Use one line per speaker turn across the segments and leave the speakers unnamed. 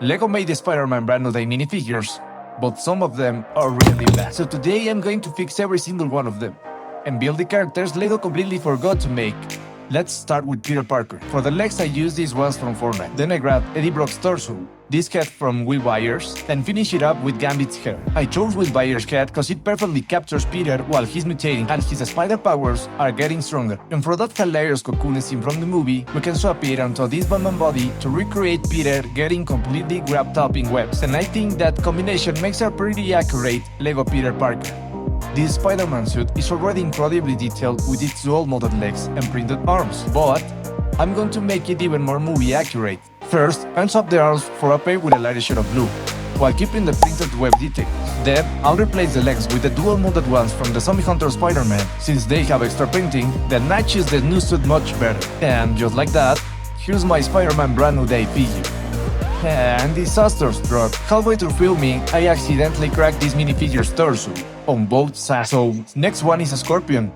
Lego made the Spider-Man brand new day minifigures, but some of them are really bad. So today I'm going to fix every single one of them and build the characters Lego completely forgot to make. Let's start with Peter Parker. For the legs I used these ones from Fortnite. Then I grabbed Eddie Brock's torso, this head from Will Byers, and finish it up with Gambit's hair. I chose Will Byers' head cause it perfectly captures Peter while he's mutating and his spider powers are getting stronger. And for that hilarious cocoon scene from the movie, we can swap it onto this Batman body to recreate Peter getting completely wrapped up in webs. And I think that combination makes a pretty accurate Lego Peter Parker. This Spider-Man suit is already incredibly detailed with its dual molded legs and printed arms, but I'm going to make it even more movie accurate. First, I'll swap the arms for a pair with a lighter shade of blue, while keeping the printed web details. Then, I'll replace the legs with the dual molded ones from the Zombie Hunter Spider-Man. Since they have extra printing, that matches the new suit much better. And just like that, here's my Spider-Man brand new day figure. And disaster struck. Halfway through filming, I accidentally cracked this minifigure's torso on both sides. So, next one is a scorpion.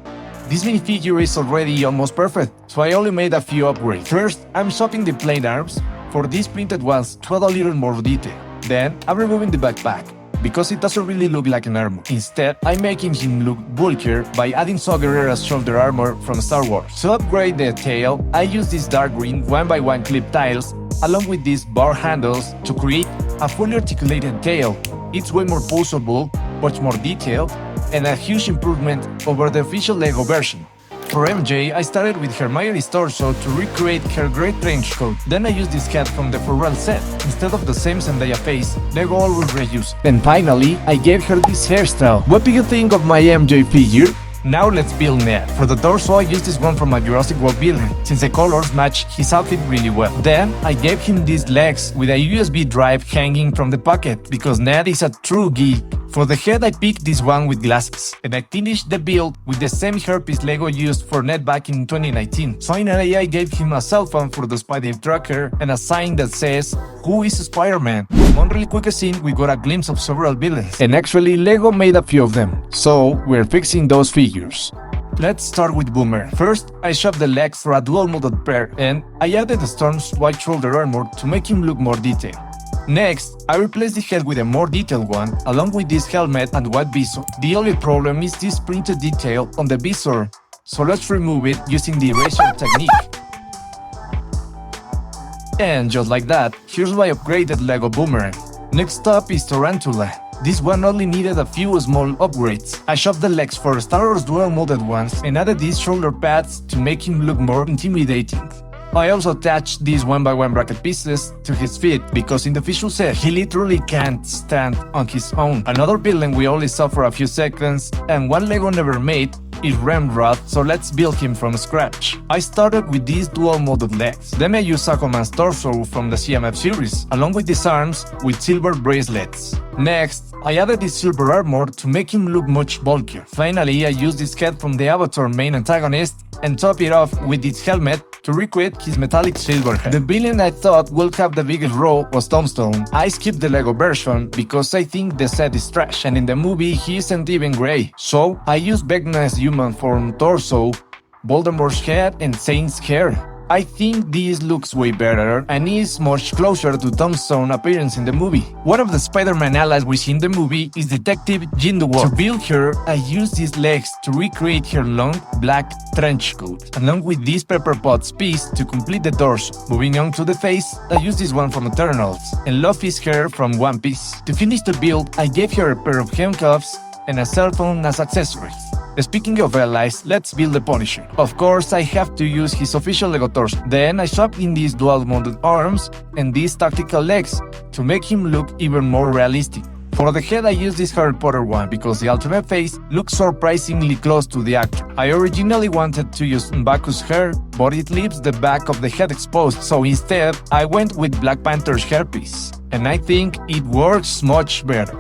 This minifigure is already almost perfect, so I only made a few upgrades. First, I'm swapping the plain arms for these printed ones to add a little more detail. Then, I'm removing the backpack, because it doesn't really look like an armor. Instead, I'm making him look bulkier by adding Saw Gerrera's shoulder armor from Star Wars. To upgrade the tail, I use these dark green 1x1 clip tiles along with these bar handles to create a fully articulated tail. It's way more poseable, much more detailed, and a huge improvement over the official Lego version. For MJ, I started with Hermione's torso to recreate her great trench coat. Then I used this hat from the Pharrell set. Instead of the same Zendaya face, Lego always reuse. And finally, I gave her this hairstyle. What do you think of my MJ figure? Now let's build Ned. For the torso, I used this one from a Jurassic World villain, since the colors match his outfit really well. Then, I gave him these legs with a USB drive hanging from the pocket, because Ned is a true geek. For the head, I picked this one with glasses, and I finished the build with the same hairpiece Lego used for Ned back in 2019. Finally, I gave him a cell phone for the Spidey tracker and a sign that says, "Who is Spider-Man?" One really quick scene, we got a glimpse of several villains, and actually Lego made a few of them, so we're fixing those figures. Let's start with Boomerang. First, I shoved the legs for a dual molded pair, and I added the Storm's white shoulder armor to make him look more detailed. Next, I replaced the head with a more detailed one, along with this helmet and white visor. The only problem is this printed detail on the visor, so let's remove it using the eraser technique. And just like that, here's my upgraded Lego Boomerang. Next up is Tarantula. This one only needed a few small upgrades. I shoved the legs for Star Wars dual molded ones and added these shoulder pads to make him look more intimidating. I also attached these 1x1 bracket pieces to his feet because in the official set he literally can't stand on his own. Another villain we only saw for a few seconds and one Lego never made is Ramrod, so let's build him from scratch. I started with these dual molded legs. Then I used Aquaman's torso from the CMF series, along with his arms with silver bracelets. Next, I added this silver armor to make him look much bulkier. Finally, I used this head from the Avatar main antagonist and top it off with this helmet to recreate his metallic silver head. The villain I thought would have the biggest role was Tombstone. I skipped the Lego version because I think the set is trash and in the movie he isn't even grey. So I used Vecna's human form torso, Voldemort's head and Saint's hair. I think this looks way better and is much closer to Tombstone's appearance in the movie. One of the Spider-Man allies we see in the movie is Detective Dewolff. To build her, I used these legs to recreate her long black trench coat, along with this Pepper Potts piece to complete the torso. Moving on to the face, I used this one from Eternals and Luffy's hair from One Piece. To finish the build, I gave her a pair of handcuffs and a cell phone as accessories. Speaking of allies, let's build the Punisher. Of course, I have to use his official Lego torso. Then I swapped in these dual-mounted arms and these tactical legs to make him look even more realistic. For the head, I used this Harry Potter one because the alternate face looks surprisingly close to the actor. I originally wanted to use M'Baku's hair, but it leaves the back of the head exposed, so instead, I went with Black Panther's hairpiece. And I think it works much better.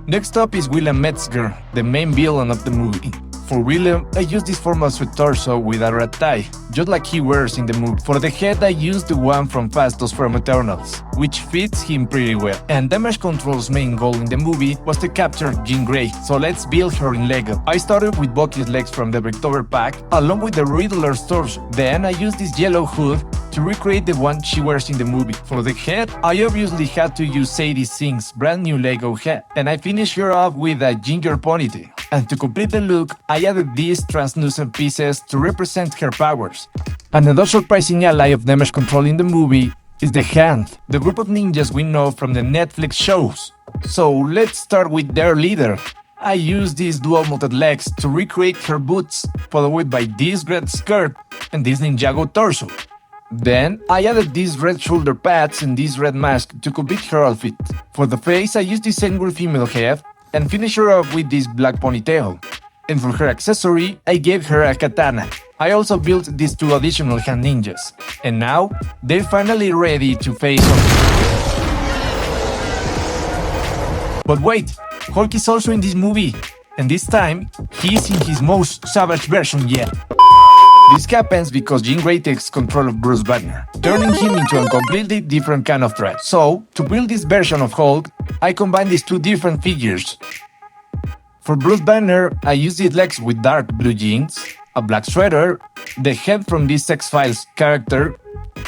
Next up is William Metzger, the main villain of the movie. For William, I used this formal suit torso with a red tie, just like he wears in the movie. For the head, I used the one from Fastos from Eternals, which fits him pretty well. And Damage Control's main goal in the movie was to capture Jean Grey, so let's build her in Lego. I started with Bucky's legs from the Victober pack, along with the Riddler's torso. Then I used this yellow hood to recreate the one she wears in the movie. For the head, I obviously had to use Sadie Sink's brand new Lego head, and I finished her off with a ginger ponytail. And to complete the look, I added these translucent pieces to represent her powers. Another surprising ally of damage control in the movie is the Hand, the group of ninjas we know from the Netflix shows. So let's start with their leader. I used these dual molded legs to recreate her boots, followed by this red skirt and this Ninjago torso. Then I added these red shoulder pads and this red mask to complete her outfit. For the face, I used this angry female head and finished her off with this black ponytail. And for her accessory, I gave her a katana. I also built these 2 additional hand ninjas. And now, they're finally ready to face off. But wait, Hulk is also in this movie, and this time, he's in his most savage version yet. This happens because Jean Grey takes control of Bruce Banner, turning him into a completely different kind of threat. So, to build this version of Hulk, I combined these 2 different figures. For Bruce Banner, I used his legs with dark blue jeans, a black sweater, the head from this X-Files character,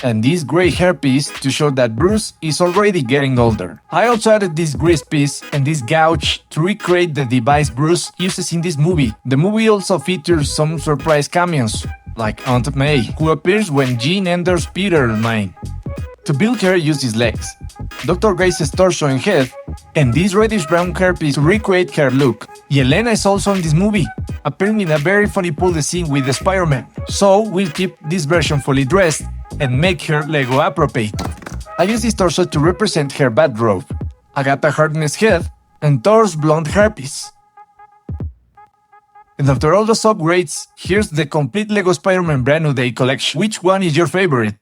and this grey hairpiece to show that Bruce is already getting older. I also added this grease piece and this gouge to recreate the device Bruce uses in this movie. The movie also features some surprise cameos, like Aunt May, who appears when Jean enters Peter's mind. To build her, use his legs, Dr. Grace's torso and head, and this reddish-brown hairpiece to recreate her look. Yelena is also in this movie, appearing in a very funny pull scene with the Spider-Man. So we'll keep this version fully dressed and make her Lego appropriate. I use this torso to represent her bathrobe, Agatha Harkness head, and Thor's blonde hairpiece. And after all those upgrades, here's the complete Lego Spider-Man Brand New Day collection. Which one is your favorite?